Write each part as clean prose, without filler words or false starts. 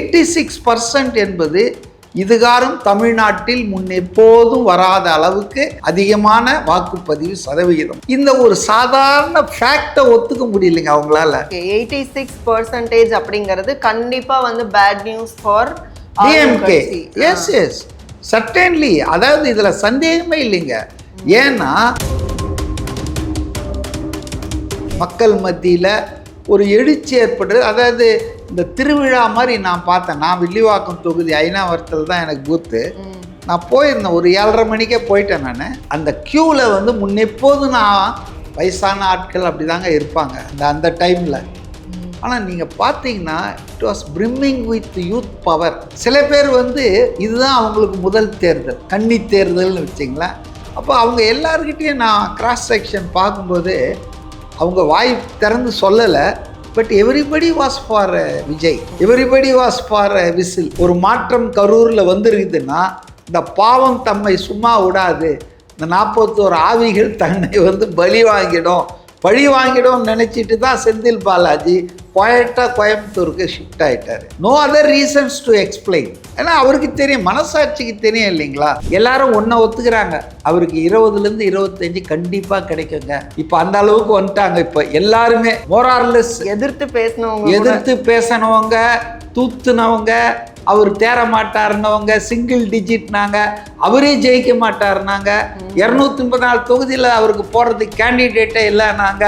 86% என்பது இதுகாரும் தமிழ்நாட்டில் முன்னெப்போதும் வராத அளவுக்கு அதிகமான வாக்குப்பதிவு சதவிகிதம். இந்த ஒரு சாதாரண ஃபேக்டை ஒத்துக்க முடியலைங்க அவங்களால. 86% அப்படிங்கிறது கண்டிப்பா வந்து bad news for DMK. Yes yes certainly. அதாவது இதுல சந்தேகமே இல்லைங்க. ஏன்னா மக்கள் மத்தியில் ஒரு எழுச்சி ஏற்படுறது. அதாவது இந்த திருவிழா மாதிரி நான் பார்த்தேன். நான் வில்லிவாக்கம் தொகுதி ஐநாவரத்தில் தான் எனக்கு பூத்து. நான் போயிருந்தேன், ஒரு 7:30 மணிக்கே போயிட்டேன். நான் அந்த க்யூவில் வந்து முன்னெப்போதும் நான் வயசான ஆட்கள் அப்படி தாங்க இருப்பாங்க அந்த டைமில். ஆனால் நீங்கள் பார்த்தீங்கன்னா it was brimming with youth power. சில பேர் வந்து இதுதான் அவங்களுக்கு முதல் தேர்தல், கன்னி தேர்தல்னு வச்சிங்களேன். அப்போ அவங்க எல்லாருக்கிட்டையும் நான் கிராஸ் செக்ஷன் பார்க்கும்போது அவங்க வாய் திறந்து சொல்லலை. But everybody was for Vijay, everybody was for whistle. ஒரு மாற்றம் கரூரில் வந்துருக்குதுன்னா இந்த பாவம் தம்மை சும்மா விடாது, இந்த 41 ஆவிகள் தன்னை வந்து பழி வாங்கிடும் நினச்சிட்டு தான் செந்தில் பாலாஜி குவாய்ட்டாக கோயம்புத்தூருக்கு ஷிஃப்ட் ஆகிட்டார். No other reasons to explain. ஏன்னா அவருக்கு தெரியும், மனசாட்சிக்கு தெரியும் இல்லைங்களா. எல்லாரும் ஒன்றை ஒத்துக்கிறாங்க, அவருக்கு 20லேருந்து 25 கண்டிப்பாக கிடைக்குங்க. இப்போ அந்த அளவுக்கு வந்துட்டாங்க. இப்போ எல்லாருமே மோரார்லெஸ் எதிர்த்து பேசினவங்க, தூத்துனவங்க, அவர் தேர மாட்டாருன்னவங்க, சிங்கிள் டிஜிட்னாங்க, அவரே ஜெயிக்க மாட்டாருனாங்க, 234 தொகுதியில் அவருக்கு போடுறதுக்கு கேண்டிடேட்டே இல்லைனாங்க.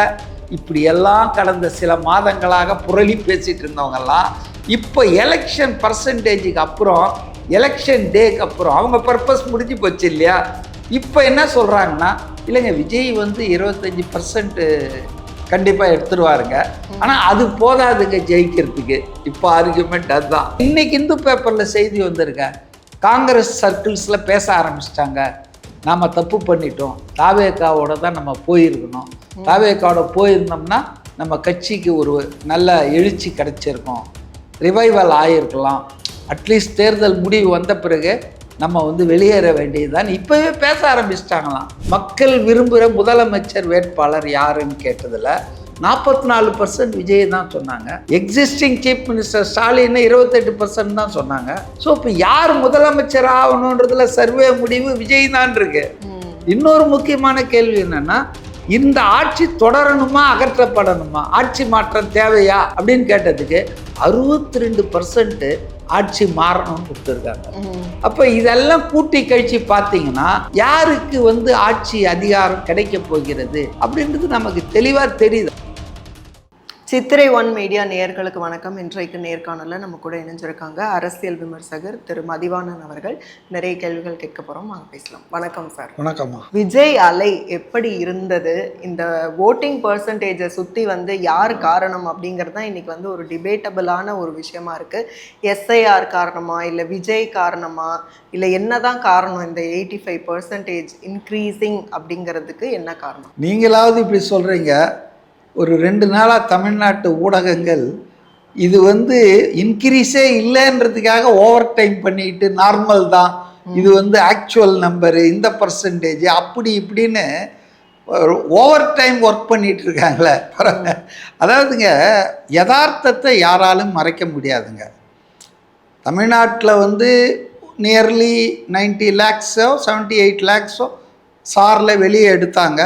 இப்படி எல்லாம் கடந்த சில மாதங்களாக புரளி பேசிகிட்டு இருந்தவங்கெல்லாம் இப்போ எலெக்ஷன் பர்சன்டேஜுக்கு அப்புறம், எலெக்ஷன் டேக்கு அப்புறம் அவங்க பர்பஸ் முடிஞ்சு போச்சு இல்லையா. இப்போ என்ன சொல்கிறாங்கன்னா, இல்லைங்க விஜய் வந்து 25% கண்டிப்பாக எடுத்துருவாருங்க, ஆனால் அது போதாதுங்க ஜெயிக்கிறதுக்கு. இப்போ ஆர்குமெண்ட் அதுதான். இன்னைக்கு இந்து பேப்பரில் செய்தி வந்திருக்க, காங்கிரஸ் சர்க்கிள்ஸில் பேச ஆரம்பிச்சிட்டாங்க, நாம் தப்பு பண்ணிட்டோம், தாவேக்காவோட தான் நம்ம போயிருக்கணும், தாவேக்காவோட போயிருந்தோம்னா நம்ம கட்சிக்கு ஒரு நல்ல எழுச்சி கிடைச்சிருக்கோம், ரிவைவல் ஆகிருக்கலாம், அட்லீஸ்ட் தேர்தல் முடிவு வந்த பிறகு நம்ம வந்து வெளியேற வேண்டியதுதான் இப்போவே பேச ஆரம்பிச்சிட்டாங்களாம். மக்கள் விரும்புகிற முதலமைச்சர் வேட்பாளர் யாருன்னு கேட்டதில் 44% விஜய் தான் சொன்னாங்க. எக்ஸிஸ்டிங் சீஃப் மினிஸ்டர் ஸ்டாலின் 28% தான் சொன்னாங்க. ஸோ இப்போ யார் முதலமைச்சர் ஆகணுன்றதுல சர்வே முடிவு விஜய் தான் இருக்கு. இன்னொரு முக்கியமான கேள்வி என்னன்னா, இந்த ஆட்சி தொடரணுமா அகற்றப்படணுமா, ஆட்சி மாற்றம் தேவையா அப்படின்னு கேட்டதுக்கு 62% ஆட்சி மாறணும்னு கொடுத்துருக்காங்க. அப்போ இதெல்லாம் கூட்டி கழிச்சு பார்த்தீங்கன்னா யாருக்கு வந்து ஆட்சி அதிகாரம் கிடைக்க போகிறது அப்படின்றது நமக்கு தெளிவாக தெரியுது. சித்திரை 1 மீடியா நேயர்களுக்கு வணக்கம். இன்றைக்கு நேர்காணலில் நம்ம கூட இணைஞ்சிருக்காங்க அரசியல் விமர்சகர் திரு மதிவாணன் அவர்கள். நிறைய கேள்விகள் கேட்க போகிறோம், வாங்க பேசலாம். வணக்கம் சார். வணக்கம்மா. விஜய் அலை எப்படி இருந்தது, இந்த ஓட்டிங் பர்சன்டேஜை சுற்றி வந்து யார் காரணம் அப்படிங்கிறது தான் இன்றைக்கி வந்து ஒரு டிபேட்டபிளான ஒரு விஷயமா இருக்குது. எஸ்ஐஆர் காரணமா, இல்லை விஜய் காரணமா, இல்லை என்ன தான் காரணம் இந்த 85% இன்க்ரீஸிங் அப்படிங்கிறதுக்கு என்ன காரணம்? நீங்களாவது இப்படி சொல்கிறீங்க. ஒரு 2 நாளாக தமிழ்நாட்டு ஊடகங்கள் இது வந்து இன்க்ரீஸே இல்லைன்றதுக்காக ஓவர் டைம் பண்ணிட்டு நார்மல் தான், இது வந்து ஆக்சுவல் நம்பரு, இந்த பர்சன்டேஜ் அப்படி இப்படின்னு ஓவர் டைம் ஒர்க் பண்ணிட்டு இருக்காங்களே. அதாவதுங்க, யதார்த்தத்தை யாராலும் மறைக்க முடியாதுங்க. தமிழ்நாட்டில் வந்து நியர்லி 90 lakhs 78 lakhs சாரில் வெளியே எடுத்தாங்க.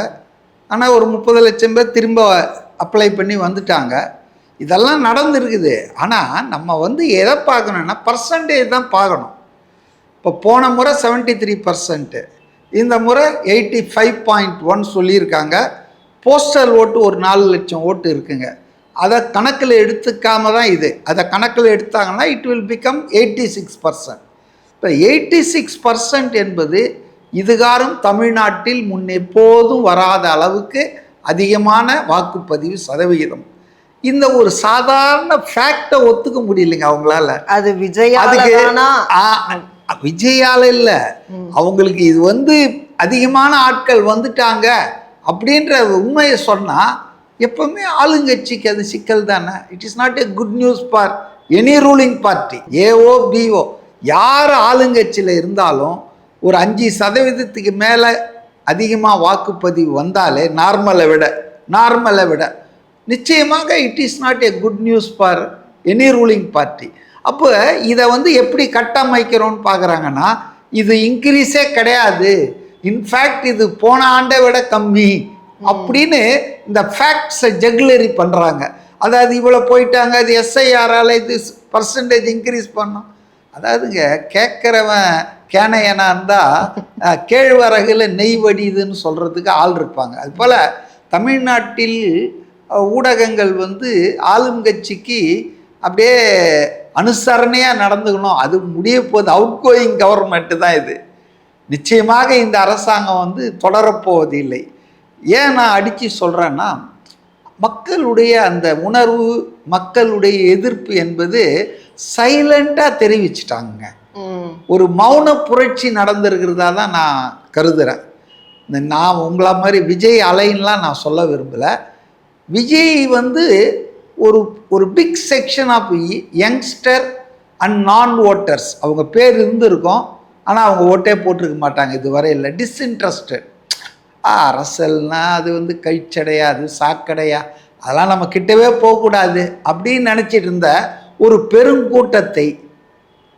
ஆனால் ஒரு 30 லட்சம் பேர் திரும்ப அப்ளை பண்ணி வந்துட்டாங்க. இதெல்லாம் நடந்துருக்குது. ஆனால் நம்ம வந்து எதை பார்க்கணுன்னா பர்சன்டேஜ் தான் பார்க்கணும். இப்போ போன முறை 73%, இந்த முறை 85.1 சொல்லியிருக்காங்க. போஸ்டல் ஓட்டு ஒரு 4 லட்சம் ஓட்டு இருக்குங்க. அதை கணக்கில் எடுத்துக்காம தான் இது. அதை கணக்கில் எடுத்தாங்கன்னா இட் வில் பிகம் 86%. இப்போ 86% என்பது இதுகாரும் தமிழ்நாட்டில் முன்னெப்போதும் வராத அளவுக்கு அதிகமான வாக்குப்பதிவு சதவிகிதம். இந்த ஒரு சாதாரண ஃபேக்டை ஒத்துக்க முடியலைங்க அவங்களால. அது விஜயால இல்லை, அவங்களுக்கு இது வந்து அதிகமான ஆட்கள் வந்துட்டாங்க அப்படின்ற உண்மையை சொன்னால் எப்பவுமே ஆளுங்கட்சிக்கு அது சிக்கல் தானே. It is not a good news for any ruling party. ஏஓ பிஓ யார் ஆளுங்கட்சியில் இருந்தாலும் ஒரு 5% மேலே அதிகமாக வாக்குப்பதிவு வந்தாலே நார்மலை விட நிச்சயமாக it is not a good news for any ruling party. அப்போ இதை வந்து எப்படி கட்டமைக்கிறோன்னு பார்க்குறாங்கன்னா, இது இன்க்ரீஸே கிடையாது, இன்ஃபேக்ட் இது போன ஆண்டை விட கம்மி அப்படின்னு இந்த ஃபேக்ட்ஸை ஜெகுலரி பண்ணுறாங்க. அதாவது இவ்வளோ போயிட்டாங்க, அது எஸ்ஐஆரால் இது பர்சன்டேஜ் இன்க்ரீஸ் பண்ணோம். அதாவதுங்க, கேட்குறவன் கேனையனா இருந்தால் கேழ்வரகுல நெய் வடியுதுன்னு சொல்கிறதுக்கு ஆள் இருப்பாங்க. அதுபோல் தமிழ்நாட்டில் ஊடகங்கள் வந்து ஆளும் கட்சிக்கு அப்படியே அனுசரணையாக நடந்துக்கணும். அது முடிய போகுது, அவுட் கோயிங் கவர்மெண்ட்டு தான் இது. நிச்சயமாக இந்த அரசாங்கம் வந்து தொடரப்போவது இல்லை. ஏன் நான் அடித்து சொல்கிறேன்னா, மக்களுடைய அந்த உணர்வு, மக்களுடைய எதிர்ப்பு என்பது சைலண்ட்டாக தெரிவிச்சிட்டாங்க. ஒரு மௌன புரட்சி நடந்திருக்கிறதா தான் நான் கருதுகிறேன். நான் உங்கள மாதிரி விஜய் அலைன்லாம் நான் சொல்ல விரும்பலை. விஜய் வந்து ஒரு big section of youngster and non voters, அவங்க பேர் இருந்திருக்கும், ஆனால் அவங்க ஓட்டே போட்டிருக்க மாட்டாங்க இதுவரை இல்லை. டிஸ்இன்ட்ரெஸ்டட். அரசல்னா அது வந்து கழிச்சடையா, அது சாக்கடையா, அதெல்லாம் நம்ம கிட்டவே போகக்கூடாது அப்படின்னு நினச்சிட்டு இருந்த ஒரு பெருங்கூட்டத்தை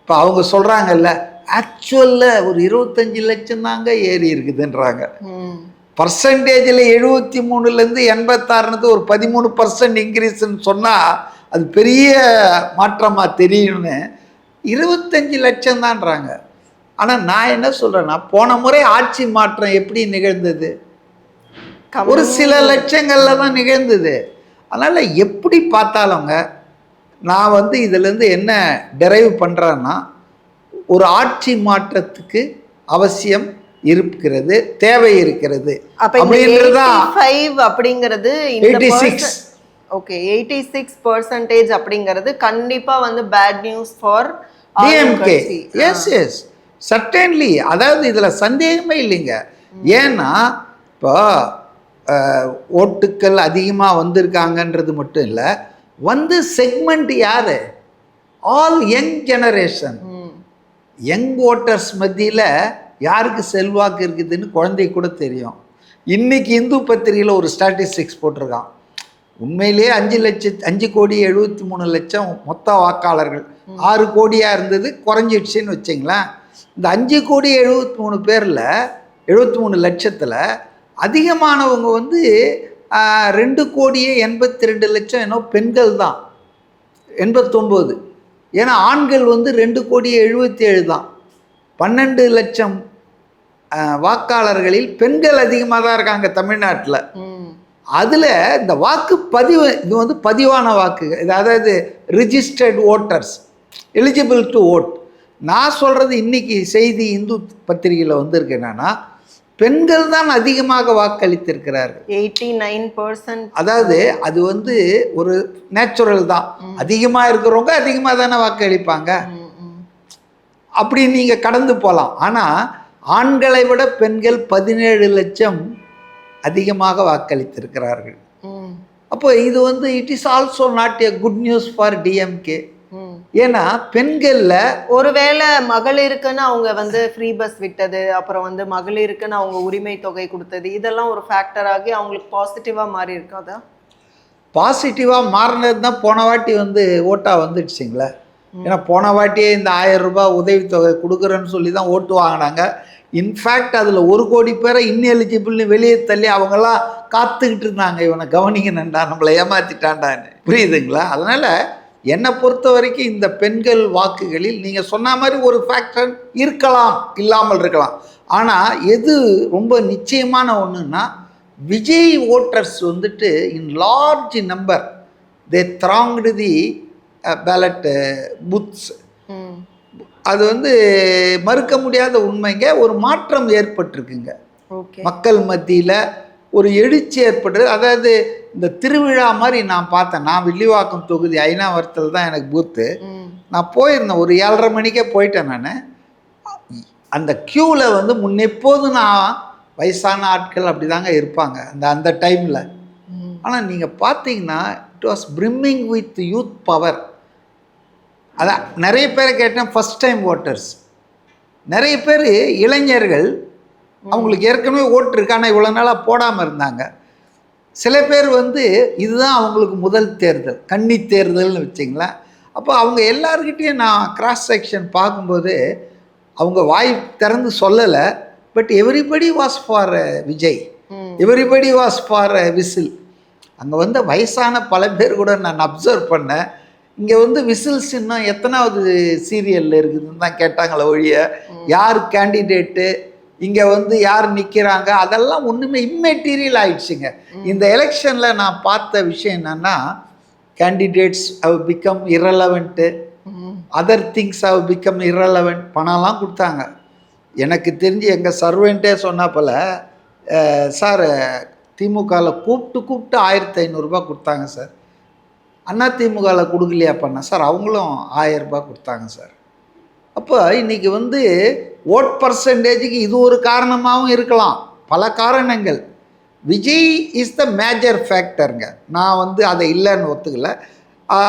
இப்போ அவங்க சொல்கிறாங்கல்ல, ஆக்சுவலில் ஒரு 25 லட்சம் தாங்க ஏறி இருக்குதுன்றாங்க. பர்சன்டேஜில் 73லேருந்து 86 ஒரு 13% இன்க்ரீஸ்ன்னு சொன்னால் அது பெரிய மாற்றமாக தெரியும்னு 25 லட்சம் தான்றாங்க. ஆனால் நான் என்ன சொல்கிறேன்னா, போன முறை ஆட்சி மாற்றம் எப்படி நிகழ்ந்தது? ஒரு சில லட்சங்களில் தான் நிகழ்ந்தது. அதனால் எப்படி பார்த்தாலுங்க நான் வந்து இதிலேருந்து என்ன டெரைவ் பண்ணுறேன்னா, ஒரு ஆட்சி மாற்றத்துக்கு அவசியம் இருக்கிறது, தேவை இருக்கிறது. அப்படிங்கிறது 86. ஓகே, 86% அப்படிங்கிறது கண்டிப்பாக வந்து bad news for DMK. Yes yes, certainly. அதாவது இதில் சந்தேகமே இல்லைங்க. ஏன்னா இப்போ ஓட்டுக்கள் அதிகமாக வந்திருக்காங்கன்றது மட்டும் இல்லை, வந்து செக்மெண்ட் யார்? All young generation. Young voters மத்தியில் யாருக்கு செல்வாக்கு இருக்குதுன்னு குழந்தை கூட தெரியும். இன்றைக்கி இந்து பத்திரிகையில் ஒரு ஸ்டாட்டிஸ்டிக்ஸ் போட்டிருக்கான். உண்மையிலேயே 5,73,00,000 மொத்த வாக்காளர்கள், 6 கோடியாக இருந்தது, குறைஞ்சிடுச்சின்னு வச்சிங்களேன். இந்த 5,73,00,000 பேரில் 73 லட்சத்தில் அதிகமானவங்க வந்து 2,82,00,000 என்னோ பெண்கள் தான், 89. ஏன்னா ஆண்கள் வந்து 2,77,00,000 தான். 12 லட்சம் வாக்காளர்களில் பெண்கள் அதிகமாக தான் இருக்காங்க தமிழ்நாட்டில். அதில் இந்த வாக்குப்பதிவு, இது வந்து பதிவான வாக்கு, அதாவது registered voters eligible to vote. நான் சொல்கிறது இன்றைக்கி செய்தி இந்து பத்திரிகையில் வந்திருக்கு என்னன்னா, பெண்கள் தான் அதிகமாக வாக்களித்திருக்கிறார்கள், 89%. அதாவது அது வந்து ஒரு நேச்சுரல் தான். அதிகமாக இருக்கிறவங்க அதிகமாக தானே வாக்களிப்பாங்க, அப்படி நீங்கள் கடந்து போகலாம். ஆனால் ஆண்களை விட பெண்கள் 17 லட்சம் அதிகமாக வாக்களித்திருக்கிறார்கள். அப்போ இது வந்து it is also not a good news for DMK. ஏன்னா பெண்களில் ஒருவேளை மகளிருக்குன்னு அவங்க வந்து ஃப்ரீ பஸ் விட்டது, அப்புறம் வந்து மகளிருக்குன்னு அவங்க உரிமை தொகை கொடுத்தது, இதெல்லாம் ஒரு ஃபேக்டர் ஆகி அவங்களுக்கு பாசிட்டிவாக மாறி இருக்காதா? பாசிட்டிவாக மாறினது தான் போன வாட்டி வந்து ஓட்டாக வந்துடுச்சிங்களே. ஏன்னா போன வாட்டியே இந்த 1000 ரூபாய் உதவித்தொகை கொடுக்குறேன்னு சொல்லி தான் ஓட்டு வாங்கினாங்க. இன்ஃபேக்ட் அதில் 1 கோடி பேரை இன்எலிஜிபிள்னு வெளியே தள்ளி அவங்கெல்லாம் காத்துக்கிட்டு இருந்தாங்க, இவனை கவனிக்கணுண்டா, நம்மளை ஏமாற்றிட்டாண்டான்னு. புரியுதுங்களா? அதனால் என்னை பொறுத்த வரைக்கும் இந்த பெண்கள் வாக்குகளில் நீங்கள் சொன்ன மாதிரி ஒரு ஃபேக்டர் இருக்கலாம், இல்லாமல் இருக்கலாம். ஆனால் எது ரொம்ப நிச்சயமான ஒன்றுன்னா, விஜய் ஓட்டர்ஸ் வந்துட்டு in large number they thronged the ballot booths. அது வந்து மறுக்க முடியாத உண்மைங்க. ஒரு மாற்றம் ஏற்பட்டிருக்குங்க மக்கள் மத்தியில், ஒரு எழுச்சி ஏற்படுறது. அதாவது இந்த திருவிழா மாதிரி நான் பார்த்தேன். நான் வில்லிவாக்கம் தொகுதி ஐனாவரத்தில் தான் எனக்கு பூத்து. நான் போயிருந்தேன், ஒரு 7:30 மணிக்கே போயிட்டேன். நான் அந்த க்யூவில் வந்து முன்னெப்போதும் நான் வயசான ஆட்கள் அப்படி தாங்க இருப்பாங்க அந்த டைமில். ஆனால் நீங்கள் பார்த்தீங்கன்னா it was brimming with youth power. அதான் நிறைய பேரை கேட்டேன், ஃபஸ்ட் டைம் ஓட்டர்ஸ். நிறைய பேர் இளைஞர்கள், அவங்களுக்கு ஏற்கனவே ஓட்டு இருக்கு, ஆனால் இவ்வளோ நாளாக போடாமல் இருந்தாங்க. சில பேர் வந்து இதுதான் அவங்களுக்கு முதல் தேர்தல், கன்னி தேர்தல்னு வச்சிங்களேன். அப்போ அவங்க எல்லாருக்கிட்டையும் நான் கிராஸ் செக்ஷன் பார்க்கும்போது அவங்க வாய் திறந்து சொல்லலை, but everybody was for Vijay, everybody was for whistle. அங்கே வந்து வயசான பல பேர் கூட நான் அப்சர்வ் பண்ணேன். இங்கே வந்து விசில் சின்னம் எத்தனாவது சீரியலில் இருக்குதுன்னு தான் கேட்டாங்களே ஒழிய யார் கேண்டிடேட்டு, இங்கே வந்து யார் நிற்கிறாங்க, அதெல்லாம் ஒன்றுமே இம்மெட்டீரியல் ஆயிடுச்சுங்க. இந்த எலெக்ஷனில் நான் பார்த்த விஷயம் என்னென்னா, candidates have become irrelevant, other things have become irrelevant. பணம்லாம் கொடுத்தாங்க. எனக்கு தெரிஞ்சு எங்கள் சர்வெண்ட்டே சொன்னாப்போல, சார் திமுகவில் கூப்பிட்டு 1500 கொடுத்தாங்க சார். அண்ணா திமுகவில் கொடுக்கலையா பண்ண சார், அவங்களும் 1000 ரூபாய் கொடுத்தாங்க சார். அப்போ இன்றைக்கி வந்து ஓட் பர்சன்டேஜுக்கு இது ஒரு காரணமாகவும் இருக்கலாம், பல காரணங்கள். விஜய் இஸ் த மேஜர் ஃபேக்டருங்க. நான் வந்து அதை இல்லைன்னு ஒத்துக்கலை.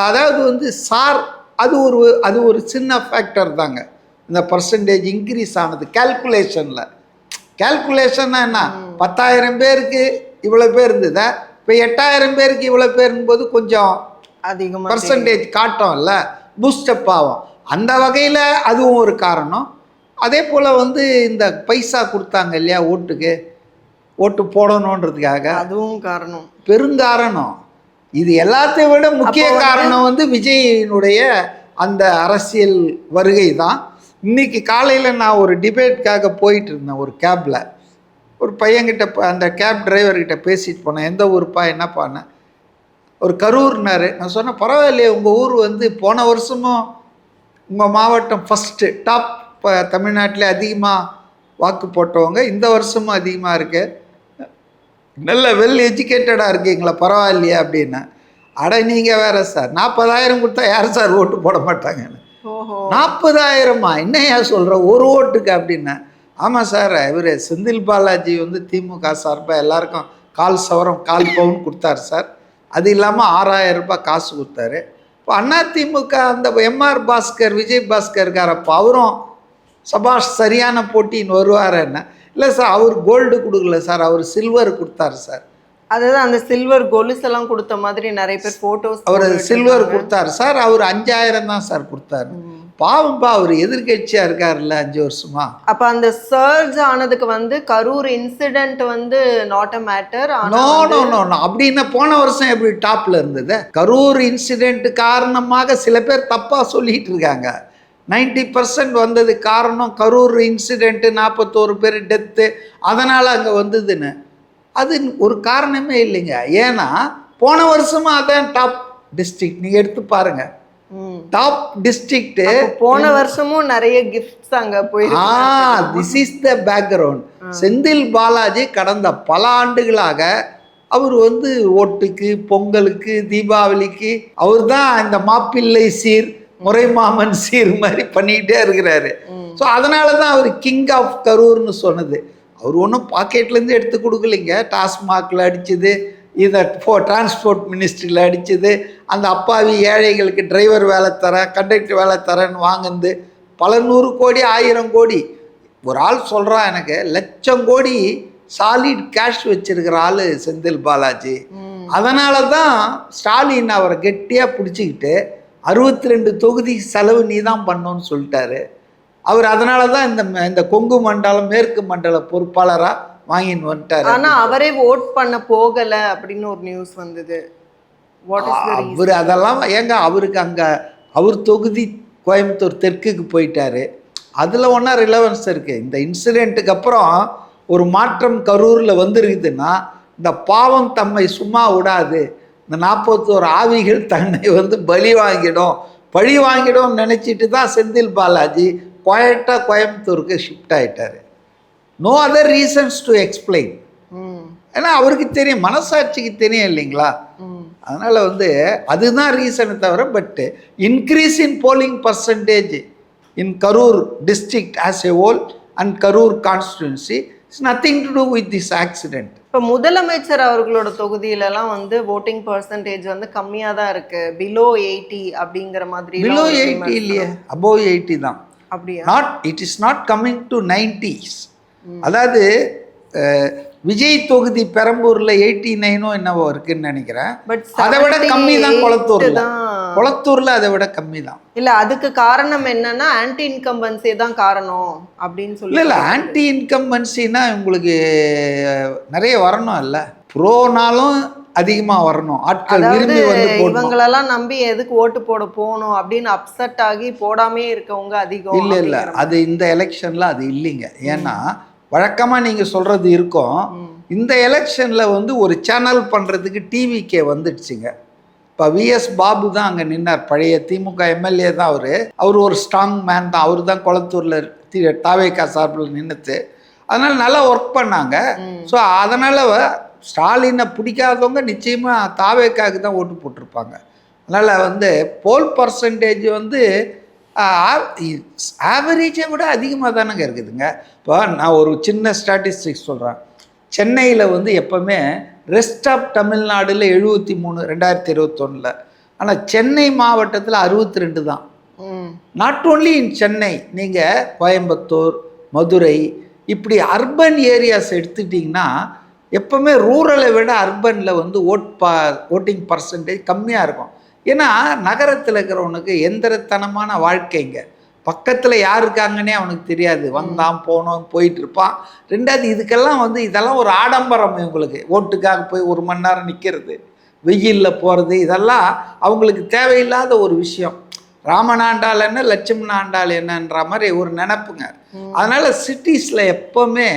அதாவது வந்து சார் அது ஒரு சின்ன ஃபேக்டர் தாங்க இந்த பர்சன்டேஜ் இன்க்ரீஸ் ஆனது. கேல்குலேஷன்னா என்ன, 10,000 பேருக்கு இவ்வளோ பேர் இருந்ததா, இப்போ 8,000 பேருக்கு இவ்வளோ பேருங்கும்போது கொஞ்சம் அதிகமாக பர்சன்டேஜ் காட்டும்ல, பூஸ்டப் ஆகும். அந்த வகையில் அதுவும் ஒரு காரணம். அதே போல் வந்து இந்த பைசா கொடுத்தாங்க இல்லையா ஓட்டுக்கு, ஓட்டு போடணுன்றதுக்காக, அதுவும் காரணம், பெருங்காரணம். இது எல்லாத்தையும் விட முக்கிய காரணம் வந்து விஜயினுடைய அந்த அரசியல் வருகை தான். இன்றைக்கி காலையில் நான் ஒரு டிபேட்காக போயிட்டு இருந்தேன் ஒரு கேபில். ஒரு பையன்கிட்ட அந்த கேப் டிரைவர்கிட்ட பேசிட்டு போனேன். எந்த ஊருப்பா என்னப்பான்னு. ஒரு கரூர்னாரு. நான் சொன்னேன் பரவாயில்லையே, உங்கள் ஊர் வந்து போன வருஷமும் உங்கள் மாவட்டம் ஃபஸ்ட்டு டாப் தமிழ்நாட்டில் அதிகமாக வாக்கு போட்டவங்க, இந்த வருஷமும் அதிகமாக இருக்கு, நல்ல வெல் எஜுகேட்டடாக இருக்கீங்களா, பரவாயில்லையா அப்படின்னு. அட நீங்கள் வேறு சார், 40,000 கொடுத்தா யார் சார் ஓட்டு போட மாட்டாங்கன்னு. 40,000மா என்னையா சொல்கிற ஒரு ஓட்டுக்கு அப்படின்னா. ஆமாம் சார், இவர் செந்தில் பாலாஜி வந்து திமுக சார்பாக எல்லாருக்கும் 1/4 சவரம் 1/4 பவுன் கொடுத்தாரு சார். அது இல்லாமல் 6,000 ரூபாய் காசு கொடுத்தாரு. இப்போ அதிமுக அந்த எம்ஆர் பாஸ்கர், விஜய் பாஸ்கர் இருக்காரப்போ, அவரும் சபாஷ் சரியான போட்டின்னு வருவார். என்ன இல்லை சார், அவர் கோல்டு கொடுக்கல சார், அவர் சில்வர் கொடுத்தாரு சார். அதுதான் அந்த சில்வர் கொலுசெல்லாம் கொடுத்த மாதிரி நிறைய பேர் ஃபோட்டோஸ், அவர் சில்வர் கொடுத்தாரு சார். அவர் 5,000 தான் சார் கொடுத்தாரு. பாவம்பா, அவர் எதிர்கட்சியாக இருக்காருல்ல 5 வருஷமா. அப்போ அந்த சர்ஜ் ஆனதுக்கு வந்து கரூர் இன்சிடென்ட் வந்து நாட் அ மேட்டர். நோ அப்படின்னா போன வருஷம் எப்படி டாப்ல இருந்தது? கரூர் இன்சிடென்ட் காரணமாக சில பேர் தப்பாக சொல்லிட்டு இருக்காங்க. 90% வந்தது காரணம் கரூர் இன்சிடென்ட்டு, 41 பேர் டெத்து, அதனால் அங்கே வந்ததுன்னு. அது ஒரு காரணமே இல்லைங்க. ஏன்னா போன வருஷமும் அதான் டாப் டிஸ்ட்ரிக்ட். நீங்கள் எடுத்து பாருங்க, டாப் டிஸ்ட்ரிக்ட். போன வருஷமும் நிறைய கிஃப்ட்ஸ் அங்கே போயிருக்கு. This is the background. Senthil Balaji கடந்த பல ஆண்டுகளாக அவர் வந்து ஓட்டுக்கு, பொங்கலுக்கு, தீபாவளிக்கு அவர் தான் இந்த மாப்பிள்ளை சீர், முறைமாமன் சீர் மாதிரி பண்ணிக்கிட்டே இருக்கிறாரு. ஸோ அதனால தான் அவர் கிங் ஆஃப் கரூர்னு சொன்னது. அவர் ஒன்றும் பாக்கெட்லேருந்து எடுத்து கொடுக்கலைங்க. டாஸ்மாகில் அடித்தது, இதை டிரான்ஸ்போர்ட் மினிஸ்ட்ரியில் அடித்தது, அந்த அப்பாவி ஏழைகளுக்கு டிரைவர் வேலை தரேன், கண்டக்டர் வேலை தரேன்னு வாங்குது, பல 100 கோடி 1000 கோடி. ஒரு ஆள் சொல்கிறான், எனக்கு 1,00,000 கோடி சாலிட் கேஷ் வச்சிருக்கிற ஆள் செந்தில் பாலாஜி. அதனால தான் ஸ்டாலின் அவரை கெட்டியாக பிடிச்சிக்கிட்டு 62 தொகுதி செலவு நீ தான் பண்ணோன்னு சொல்லிட்டாரு. அவர் அதனால தான் இந்த கொங்கு மண்டலம், மேற்கு மண்டல பொறுப்பாளராக வாங்கின்னு வந்துட்டார். ஆனால் அவரே ஓட் பண்ண போகலை அப்படின்னு ஒரு நியூஸ் வந்தது. அவர் அதெல்லாம் ஏங்க, அவருக்கு அங்கே அவர் தொகுதி கோயம்புத்தூர் தெற்குக்கு போயிட்டாரு. அதில் ஒன்றா ரிலவன்ஸ் இருக்குது. இந்த இன்சிடெண்ட்டுக்கு அப்புறம் ஒரு மாற்றம் கரூரில் வந்துருக்குதுன்னா, இந்த பாவம் தம்மை சும்மா விடாது, இந்த 41 ஆவிகள் தன்னை வந்து பலி வாங்கிடும் நினச்சிட்டு தான் செந்தில் பாலாஜி குவாய்ட்டாக கோயம்புத்தூருக்கு ஷிஃப்ட் ஆகிட்டார். No other reasons to explain. ஏன்னா அவருக்கு தெரியும், மனசாட்சிக்கு தெரியும் இல்லைங்களா. அதனால் வந்து அதுதான் ரீசனை தவிர, but increase in polling percentage in Karur district as a whole and Karur constituency it's nothing to do with this accident. இப்போ முதலமைச்சர் அவர்களோட தொகுதியிலலாம் வந்து ஓட்டிங் பர்சன்டேஜ் வந்து கம்மியாக தான் இருக்குது, பிலோ 80 அப்படிங்கிற மாதிரி. பிலோ 80 இல்லையே, அபோவ் 80 தான். அப்படியா? Not, it is not coming to 90s. அதாவது விஜய் தொகுதி பெரம்பூரில் 89 என்னவோ இருக்குன்னு நினைக்கிறேன். பட் அதை விட கம்மி தான் குளத்தூர்ல. குளத்தூர்ல அதை விட கம்மி தான். இல்ல அதுக்கு காரணம் என்னன்னா ஆன்டி இன்கம்பன்சி தான் காரணம் அப்படின்னு சொல்லி. இல்ல ஆன்டி இன்கம்பன்சினா உங்களுக்கு நிறைய வரணும் இல்ல, ப்ரோனாலும் அதிகமா வரணும், ஆட்கள் விரும்பி வந்து போடணும். இவங்களெல்லாம் நம்பி எதுக்கு ஓட்டு போட போகணும் அப்படின்னு அப்செட் ஆகி போடாமே இருக்கவங்க அதிகம். இல்ல அது இந்த எலெக்ஷன்ல அது இல்லைங்க. ஏன்னா வழக்கமா நீங்க சொல்றது இருக்கும். இந்த எலெக்ஷன்ல வந்து ஒரு சேனல் பண்றதுக்கு டிவிக்கே வந்துடுச்சுங்க. இப்போ விஎஸ் பாபு தான் அங்கே நின்னார், பழைய திமுக எம்எல்ஏ தான் அவர் ஒரு ஸ்ட்ராங் மேன் தான். அவர் தான் குளத்தூரில் தாவேகா சார்பில் நின்றுத்து, அதனால் நல்லா ஒர்க் பண்ணாங்க. ஸோ அதனால் ஸ்டாலினை பிடிக்காதவங்க நிச்சயமாக தாவேக்காவுக்கு தான் ஓட்டு போட்டிருப்பாங்க. அதனால் வந்து போல் பர்சன்டேஜ் வந்து ஆவரேஜை விட அதிகமாக தானங்க இருக்குதுங்க. இப்போ நான் ஒரு சின்ன ஸ்டாட்டிஸ்டிக்ஸ் சொல்கிறேன். சென்னையில் வந்து எப்போவுமே ரெஸ்ட் ஆஃப் தமிழ்நாடுல 73 2021. ஆனால் சென்னை மாவட்டத்தில் 62 தான். நாட் ஓன்லி இன் சென்னை, நீங்கள் கோயம்புத்தூர், மதுரை, இப்படி அர்பன் ஏரியாஸ் எடுத்துட்டிங்கன்னா எப்போவுமே ரூரலை விட அர்பனில் வந்து ஓட்டிங் பர்சன்டேஜ் கம்மியாக இருக்கும். ஏன்னா நகரத்தில் இருக்கிறவனுக்கு எந்திரத்தனமான வாழ்க்கைங்க, பக்கத்தில் யார் இருக்காங்கன்னே அவனுக்கு தெரியாது, வந்தான் போனோம் போயிட்டு இருப்பான். ரெண்டாவது இதுக்கெல்லாம் வந்து இதெல்லாம் ஒரு ஆடம்பரம் இவங்களுக்கு. ஓட்டுக்காக போய் 1 மணி நேரம் நிற்கிறது, வெயிலில் போகிறது, இதெல்லாம் அவங்களுக்கு தேவையில்லாத ஒரு விஷயம். ராமன் ஆண்டாள் என்ன லட்சுமண ஆண்டாள் என்னன்ற மாதிரி ஒரு நினப்புங்க. அதனால் சிட்டிஸில் எப்போவுமே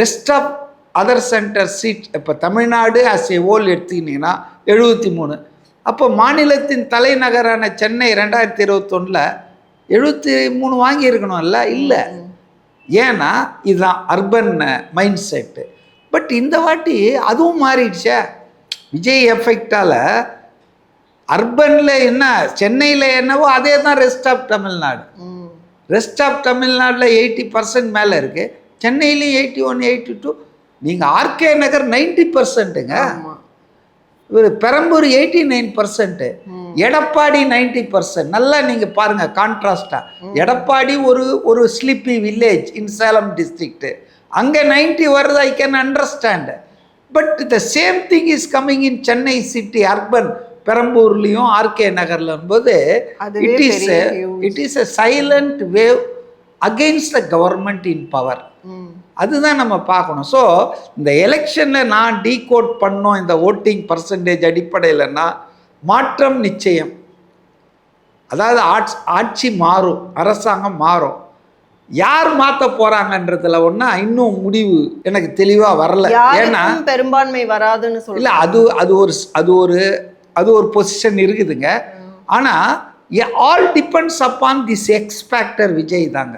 rest of other centre seat, இப்போ தமிழ்நாடு ஆஸ் ஏ ஹோல் எடுத்துக்கிட்டிங்கன்னா 73. அப்போ மாநிலத்தின் தலைநகரான சென்னை 2021 73 வாங்கியிருக்கணும்ல. இல்லை, ஏன்னா இதுதான் அர்பன் மைண்ட் செட்டு. பட் இந்த வாட்டி அதுவும் மாறிடுச்சே விஜய் எஃபெக்டால். அர்பனில் என்ன, சென்னையில் என்னவோ அதே தான் rest of Tamil Nadu. Rest of தமிழ்நாட்டில் 80% மேலே இருக்குது, சென்னையிலையும் 81 82. நீங்கள் ஆர்கே நகர் 90%ங்க, பெரம்பூர் 89%, எடப்பாடி 90%. நல்லா நீங்கள் பாருங்கள் கான்ட்ராஸ்டாக. எடப்பாடி ஒரு sleepy village in Salem district, அங்கே 90 வருது, I can understand. But the same thing is coming in Chennai city urban, பெரம்பூர்லேயும் ஆர்கே நகர்லும் போது it is a silent wave against the government in power. அதுதான் நம்ம பார்க்கணும். ஸோ இந்த எலெக்ஷனில் நான் டீகோட் பண்ணோம் இந்த ஓட்டிங் பர்சன்டேஜ் அடிப்படையில்னா மாற்றம் நிச்சயம். அதாவது ஆட்சி மாறும், அரசாங்கம் மாறும். யார் மாற்ற போறாங்கன்றதுல ஒன்னா இன்னும் முடிவு எனக்கு தெளிவாக வரல. ஏன்னா பெரும்பான்மை வராதுன்னு சொல்ல இல்லை, அது ஒரு பொசிஷன் இருக்குதுங்க. ஆனால் all depends upon this X factor Vijay தாங்க.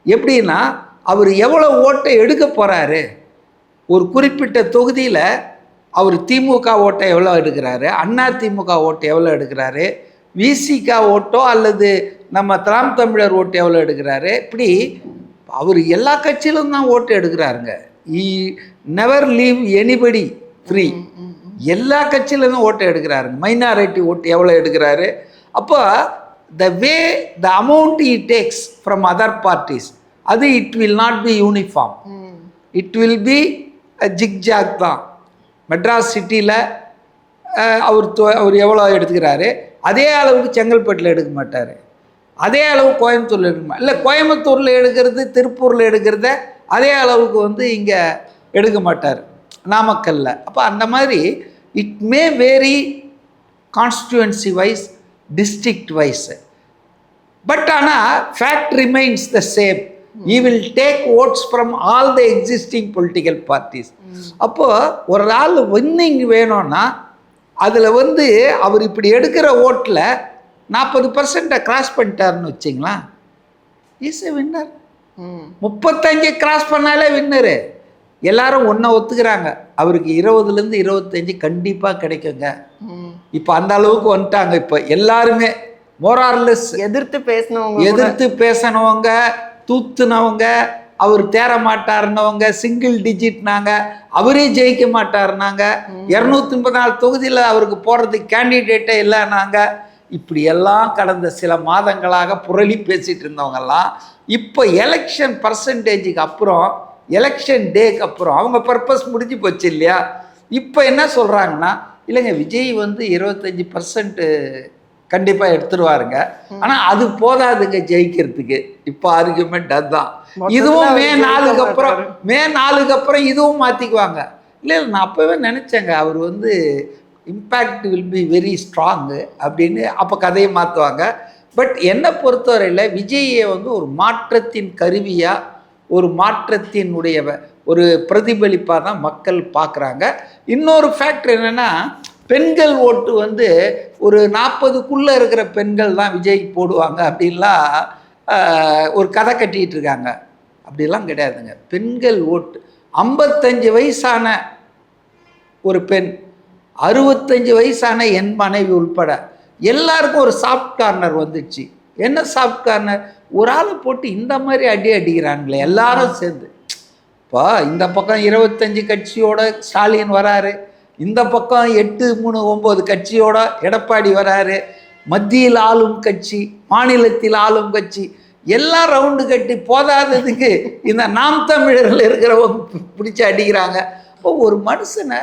எப்படின்னா அவர் எவ்வளோ ஓட்டை எடுக்க போகிறாரு, ஒரு குறிப்பிட்ட தொகுதியில் அவர் திமுக ஓட்டை எவ்வளோ எடுக்கிறாரு, அண்ணா திமுக ஓட்டு எவ்வளோ எடுக்கிறாரு, விசிக ஓட்டோ அல்லது நம்ம திராம் தமிழர் ஓட்டு எவ்வளோ எடுக்கிறாரு, இப்படி அவர் எல்லா கட்சியிலும் தான் ஓட்டு எடுக்கிறாருங்க. Never leave anybody free. எல்லா கட்சியிலும் ஓட்டு எடுக்கிறாருங்க. மைனாரிட்டி ஓட்டு எவ்வளோ எடுக்கிறாரு. அப்போ the amount he takes from other parties, அது it will not be uniform. It will be a zigzag தான். மெட்ராஸ் சிட்டியில் அவர் எவ்வளோ எடுத்துக்கிறாரு அதே அளவுக்கு செங்கல்பட்டில் எடுக்க மாட்டார், அதே அளவு கோயம்புத்தூரில் எடுக்க மாட்டார். இல்லை, கோயம்புத்தூரில் எடுக்கிறது திருப்பூரில் எடுக்கிறத அதே அளவுக்கு வந்து இங்கே எடுக்க மாட்டார் நாமக்கல்ல. அப்போ அந்த மாதிரி it may vary constituency wise, district wise. But ஆனால் fact remains the same. He will take votes from all the existing political parties. அப்போது ஒரு ஆள் வின்னிங் வேணும்னா அதில் வந்து அவர் இப்படி எடுக்கிற ஓட்டில் 40% கிராஸ் பண்ணிட்டாருன்னு வச்சிங்களா, இஸ் எ வின்னர். 35 கிராஸ் பண்ணாலே வின்னரு. எல்லாரும் ஒன்றை ஒத்துக்கிறாங்க, அவருக்கு 20லேருந்து 25 கண்டிப்பாக கிடைக்குங்க. இப்போ அந்த அளவுக்கு வந்துட்டாங்க. இப்போ எல்லாருமே மோரார்லெஸ் எதிர்த்து பேசினவங்க, தூத்துனவங்க, அவர் தேர மாட்டாருன்னவங்க, சிங்கிள் டிஜிட்னாங்க, அவரே ஜெயிக்க மாட்டாருனாங்க, 234 தொகுதியில் அவருக்கு போடுறதுக்கு கேண்டிடேட்டே இல்லைனாங்க. இப்படி எல்லாம் கடந்த சில மாதங்களாக புரளி பேசிகிட்டு இருந்தவங்கெல்லாம் இப்போ எலெக்ஷன் பர்சன்டேஜுக்கு அப்புறம், எலெக்ஷன் டேக்கு அப்புறம் அவங்க பர்பஸ் முடிஞ்சு போச்சு இல்லையா. இப்போ என்ன சொல்கிறாங்கன்னா, இல்லைங்க விஜய் வந்து 25% கண்டிப்பாக எடுத்துருவாருங்க. ஆனால் அது போதாதுங்க ஜெயிக்கிறதுக்கு. இப்போ ஆர்குமெண்ட் அதுதான். இதுவும் மே 4க்கு அப்புறம் இதுவும் மாற்றிக்குவாங்க. இல்லை நான் அப்போவே நினச்சேங்க அவர் வந்து impact will be very strong அப்படின்னு. அப்போ கதையை மாற்றுவாங்க. பட் என்னை பொறுத்தவரையில் விஜயை வந்து ஒரு மாற்றத்தின் கருவியாக, ஒரு மாற்றத்தினுடைய ஒரு பிரதிபலிப்பாக தான் மக்கள் பார்க்குறாங்க. இன்னொரு ஃபேக்டர் என்னென்னா, பெண்கள் ஓட்டு வந்து ஒரு 40க்குள்ளே இருக்கிற பெண்கள் தான் விஜய் போடுவாங்க அப்படின்லாம் ஒரு கதை கட்டிகிட்டு இருக்காங்க. அப்படிலாம் கிடையாதுங்க. பெண்கள் ஓட்டு 55 வயசான ஒரு பெண், 65 வயசான என் மனைவி உள்பட எல்லாருக்கும் ஒரு சாஃப்ட் கார்னர் வந்துடுச்சு. என்ன சாஃப்ட் கார்னர்? ஒரு ஆளை போட்டு இந்த மாதிரி அடிக்கிறாங்களே எல்லாரும் சேர்ந்து. இப்போ இந்த பக்கம் 25 கட்சியோட ஸ்டாலின் வராரு, இந்த பக்கம் 8, 3, 9 கட்சியோட எடப்பாடி வராரு, மத்தியில் ஆளும் கட்சி, மாநிலத்தில் ஆளும் கட்சி எல்லாம் ரவுண்டு கட்டி போதாததுக்கு இந்த நாம் தமிழர்கள் இருக்கிறவங்க பிடிச்சி அடிக்கிறாங்க. இப்போ ஒரு மனுஷனை,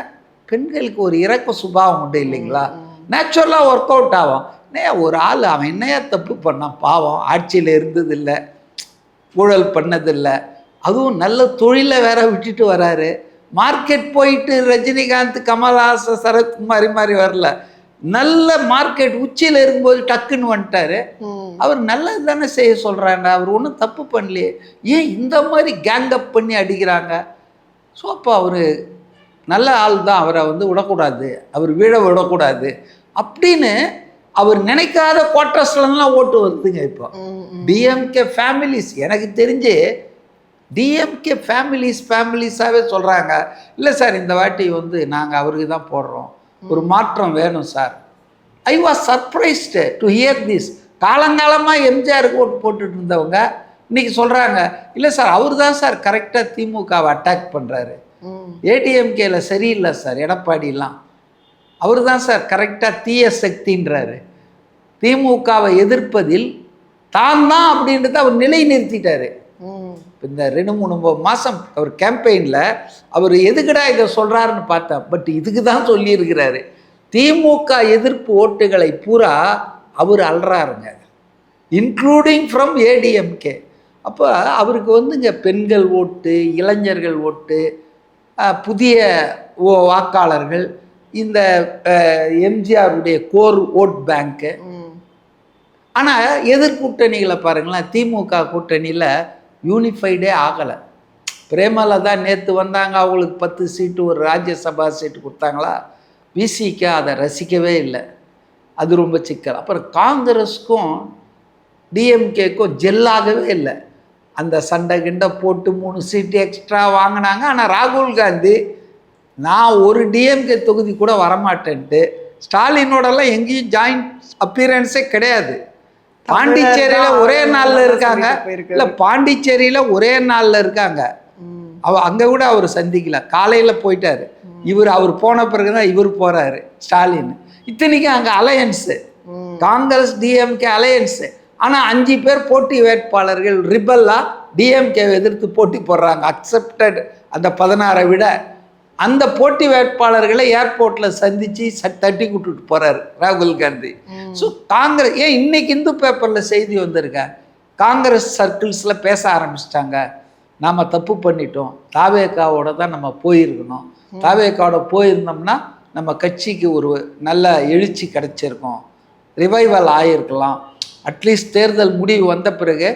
பெண்களுக்கு ஒரு இறக்க சுபாவம் உண்டு இல்லைங்களா, நேச்சுரலாக ஒர்க் அவுட் ஆகும். ஒரு ஆள் அவன் என்னையா தப்பு பண்ணான், பாவம், ஆட்சியில் இருந்ததில்லை, ஊழல் பண்ணதில்லை, அதுவும் நல்ல தொழிலை வேற விட்டுட்டு வராரு, மார்க்கெட் போயிட்டு ரஜினிகாந்த், கமல்ஹாசன், சரத்குமாரி மாதிரி வரல, நல்ல மார்க்கெட் உச்சியில் இருக்கும்போது டக்குன்னு வந்துட்டாரு. அவர் நல்லது தானே செய்ய சொல்கிறாங்க, அவர் ஒன்றும் தப்பு பண்ணலையே, ஏன் இந்த மாதிரி கேங்கப் பண்ணி அடிக்கிறாங்க? ஸோ அப்போ அவர் நல்ல ஆள் தான், அவரை வந்து விடக்கூடாது, அவர் வீழ விடக்கூடாது அப்படின்னு அவர் நினைக்காத குவார்ட்டர்ஸ்லாம் ஓட்டு வருதுங்க. இப்போ டிஎம்கே ஃபேமிலிஸ், எனக்கு தெரிஞ்சு டிஎம்கே ஃபேமிலிஸாகவே சொல்கிறாங்க, இல்லை சார் இந்த வாட்டி வந்து நாங்கள் அவருக்கு தான் போடுறோம், ஒரு மாற்றம் வேணும் sir. I was surprised to hear this. காலங்காலமாக எம்ஜிஆருக்கு ஓட்டு போட்டுட்டு இருந்தவங்க இன்னைக்கு சொல்கிறாங்க, இல்லை சார் அவர் தான் சார் கரெக்டாக திமுகவை அட்டாக் பண்ணுறாரு, ஏடிஎம்கேல சரியில்லை சார் எடப்பாடிலாம், அவர் தான் சார் கரெக்டாக தீய சக்தின்றாரு, திமுகவை எதிர்ப்பதில் தான் அப்படின்றத அவர் நிலை நிறுத்திட்டாரு. இந்த 2-3 மாதம் அவர் கேம்பெயினில் அவர் எதுக்குடா இதை சொல்கிறாருன்னு பார்த்தேன், பட் இதுக்கு தான் சொல்லியிருக்கிறாரு. திமுக எதிர்ப்பு ஓட்டுகளை பூரா அவர் அல்றாருங்க, இன்க்ளூடிங் ஃப்ரம் ஏடிஎம்கே. அப்போ அவருக்கு வந்துங்க பெண்கள் ஓட்டு, இளைஞர்கள் ஓட்டு, புதிய வாக்காளர்கள், இந்த எம்ஜிஆருடைய கோர் ஓட் பேங்க்கு. ஆனால் எதிர்கூட்டணிகளை பாருங்களேன், திமுக கூட்டணியில் யூனிஃபைடே ஆகலை. பிரேமலதா நேற்று வந்தாங்க, அவங்களுக்கு 10 சீட்டு, ஒரு ராஜ்யசபா சீட்டு கொடுத்தாங்களா, விசிக்கு அதை ரசிக்கவே இல்லை, அது ரொம்ப சிக்கல். அப்புறம் காங்கிரஸுக்கும் டிஎம்கேக்கும் ஜெல்லாகவே இல்லை, அந்த சண்டை கிண்டை போட்டு 3 சீட்டு எக்ஸ்ட்ரா வாங்கினாங்க. ஆனால் ராகுல் காந்தி நான் ஒரு டிஎம்கே தொகுதி கூட வரமாட்டேன்ட்டு ஸ்டாலினோடலாம் எங்கேயும் ஜாயிண்ட் அப்பியரன்ஸே கிடையாது. பாண்டிச்சேரியில் ஒரே நாளில் இருக்காங்க, இல்லை பாண்டிச்சேரியில் ஒரே நாளில் இருக்காங்க, அங்கே கூட அவர் சந்திக்கல, காலையில் போயிட்டாரு இவர், அவர் போன பிறகு தான் இவர் போகிறாரு ஸ்டாலின். இத்தனைக்கும் அங்கே அலையன்ஸு, காங்கிரஸ் டிஎம்கே அலையன்ஸு. ஆனால் 5 பேர் போட்டி வேட்பாளர்கள் ரிபல்லாக டிஎம்கே எதிர்த்து போட்டி போடுறாங்க, அக்செப்டட் அந்த 16 விட. அந்த போட்டி வேட்பாளர்களை ஏர்போர்ட்டில் சந்தித்து தட்டி கூட்டுட்டு போகிறார் ராகுல் காந்தி. ஸோ காங்கிரஸ் ஏன் இன்னைக்கு இந்து பேப்பரில் செய்தி வந்திருக்க, காங்கிரஸ் சர்க்கிள்ஸில் பேச ஆரம்பிச்சிட்டாங்க, நாம் தப்பு பண்ணிட்டோம், தாவேக்காவோட தான் நம்ம போயிருக்கணும், தாவேக்காவோட போயிருந்தோம்னா நம்ம கட்சிக்கு ஒரு நல்ல எழுச்சி கிடைச்சிருக்கோம், ரிவைவல் ஆகிருக்கலாம், அட்லீஸ்ட் தேர்தல் முடிவு வந்த பிறகு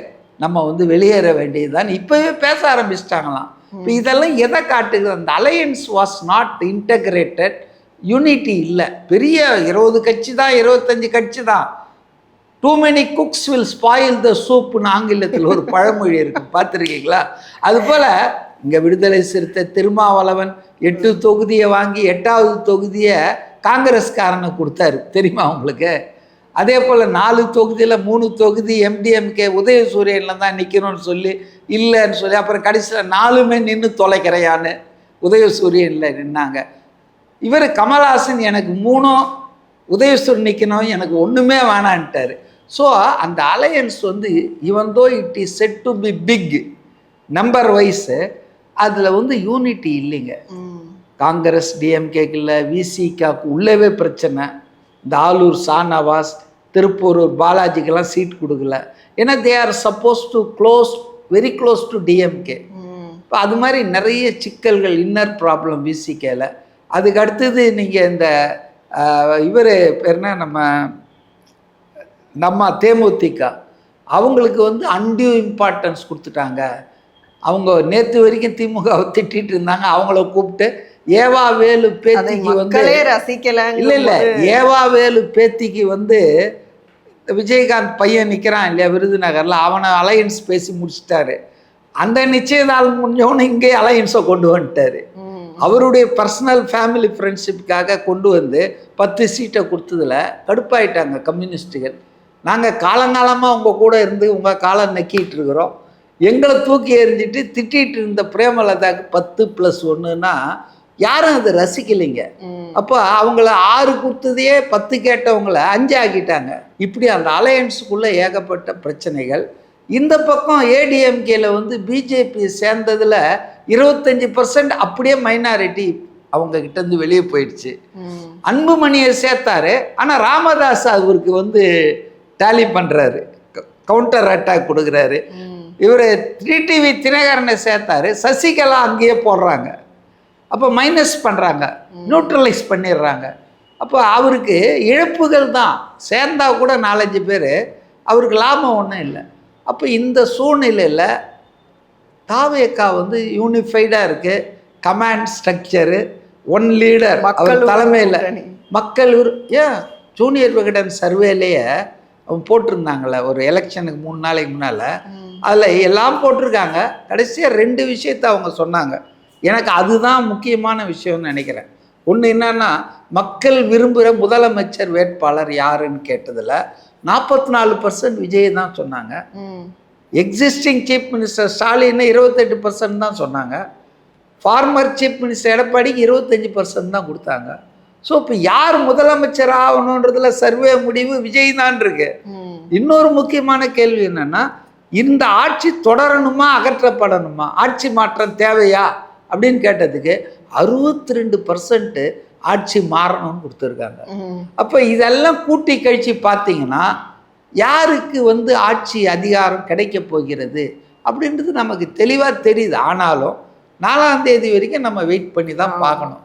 நம்ம வந்து வெளியேற வேண்டியதுதான் இப்போவே பேச ஆரம்பிச்சிட்டாங்களாம். இப்போ இதெல்லாம் எதை காட்டுது, அந்த alliance was not integrated, unity இல்லை. பெரிய 20 கட்சி தான், 25 கட்சி தான். Too many cooks will spoil the சூப்னு ஆங்கிலத்தில் ஒரு பழமொழி இருக்கு, பார்த்துருக்கீங்களா? அதுபோல் இங்கே விடுதலை சிறுத்தை திருமாவளவன் 8 தொகுதியை வாங்கி 8வது தொகுதியை காங்கிரஸ்காரனை கொடுத்தாரு, தெரியுமா உங்களுக்கு? அதே போல் 4 தொகுதியில் 3 தொகுதி எம்டிஎம்கே உதயசூரியனில் தான் நிற்கணும்னு சொல்லி இல்லைன்னு சொல்லி, அப்புறம் கடைசியில் 4மே நின்று தொலைக்கிறையான்னு உதயசூரியனில் நின்னாங்க. இவர் கமல்ஹாசன் எனக்கு 3 உதயசூரியன் நிற்கணும், எனக்கு ஒன்றுமே வேணான்ட்டார். ஸோ அந்த அலையன்ஸ் வந்து even though it is set to be big number wise, அதில் வந்து யூனிட்டி இல்லைங்க. காங்கிரஸ் டிஎம்கேக்கு இல்லை, விசிகாக்கு உள்ளவே பிரச்சனை. இந்த ஆலூர் ஷாநவாஸ், திருப்பூர் பாலாஜிக்கெல்லாம் சீட் கொடுக்கல. ஏன்னா they are suppose to close very close to DMK. இப்போ அது மாதிரி நிறைய சிக்கல்கள், இன்னர் ப்ராப்ளம் விசிகேல. அதுக்கு அடுத்தது நீங்கள் இந்த இவர் பேர் என்ன, நம்ம தேமுதிக அவங்களுக்கு வந்து அன்டியூ இம்பார்ட்டன்ஸ் கொடுத்துட்டாங்க. அவங்க நேற்று வரைக்கும் திமுகவை திட்டிட்டு இருந்தாங்க. அவங்கள கூப்பிட்டு ஏவா வேலு பேத்திக்கு வந்து இல்லை ஏவா வேலு பேத்திக்கு வந்து விஜயகாந்த் பையன் நிற்கிறான் இல்லையா விருதுநகரில், அவனை அலையன்ஸ் பேசி முடிச்சிட்டாரு. அந்த நிச்சயதால் முடிஞ்சவனு இங்கே அலையன்ஸை கொண்டு வந்துட்டார். அவருடைய பர்சனல் ஃபேமிலி ஃப்ரெண்ட்ஷிப்புக்காக கொண்டு வந்து 10 சீட்டை கொடுத்ததில் கடுப்பாயிட்டாங்க கம்யூனிஸ்ட்டுகள். நாங்கள் காலங்காலமாக உங்கள் கூட இருந்து உங்கள் காலம் நக்கிட்டு இருக்கிறோம், எங்களை தூக்கி எறிஞ்சிட்டு திட்டிகிட்டு இருந்த பிரேமலதாக்கு 10+1ன்னா யாரும் அதை ரசிக்கலைங்க. அப்போ அவங்கள 6 கொடுத்ததையே 10 கேட்டவங்கள 5 ஆக்கிட்டாங்க. இப்படி அந்த அலையன்ஸுக்குள்ளே ஏகப்பட்ட பிரச்சனைகள். இந்த பக்கம் ஏடிஎம்கேல வந்து பிஜேபி சேர்ந்ததில் 25% அப்படியே மைனாரிட்டி அவங்க கிட்டேருந்து வெளியே போயிடுச்சு. அன்புமணியை சேர்த்தாரு, ஆனால் ராமதாஸ் அவருக்கு வந்து டேலி பண்ணுறாரு, கவுண்டர் அட்டாக் கொடுக்குறாரு. இவர் 3TV தினகரனை சேர்த்தாரு, சசிகலா அங்கேயே போடுறாங்க. அப்போ மைனஸ் பண்ணுறாங்க, நியூட்ரலைஸ் பண்ணிடுறாங்க. அப்போ அவருக்கு இழப்புகள் தான். சேர்ந்தா கூட 4-5 பேர், அவருக்கு லாபம் ஒன்றும் இல்லை. அப்போ இந்த சூழ்நிலையில் தாவேகா வந்து யூனிஃபைடாக இருக்குது, கமாண்ட் ஸ்ட்ரக்சரு, ஒன் லீடர் அவர் தலைமையில். மக்கள் ஏன் ஜூனியர் விகடன் சர்வேலேயே அவங்க போட்டிருந்தாங்களே ஒரு எலெக்ஷனுக்கு 3 நாளைக்கு முன்னால், அதில் எல்லாம் போட்டிருக்காங்க. கடைசியாக 2 விஷயத்தை அவங்க சொன்னாங்க. எனக்கு அதுதான் முக்கியமான விஷயம்னு நினைக்கிறேன். ஒன்று என்னன்னா, மக்கள் விரும்புகிற முதலமைச்சர் வேட்பாளர் யாருன்னு கேட்டதில் 44% விஜய் தான் சொன்னாங்க. எக்ஸிஸ்டிங் சீஃப் மினிஸ்டர் ஸ்டாலின் 28% தான் சொன்னாங்க. ஃபார்மர் சீஃப் மினிஸ்டர் எடப்பாடிக்கு 25% தான் கொடுத்தாங்க. ஸோ இப்போ யார் முதலமைச்சர் ஆகணுன்றதுல சர்வே முடிவு விஜய் தான் இருக்கு. இன்னொரு முக்கியமான கேள்வி என்னன்னா, இந்த ஆட்சி தொடரணுமா அகற்றப்படணுமா, ஆட்சி மாற்றம் தேவையா அப்படின்னு கேட்டதுக்கு 62% ஆட்சி மாறணும்னு கொடுத்துருக்காங்க. அப்போ இதெல்லாம் கூட்டி கழிச்சு பார்த்தீங்கன்னா யாருக்கு வந்து ஆட்சி அதிகாரம் கிடைக்க போகிறது அப்படின்றது நமக்கு தெளிவாக தெரியுது. ஆனாலும் 4ஆம் தேதி வரைக்கும் நம்ம வெயிட் பண்ணி தான் பார்க்கணும்.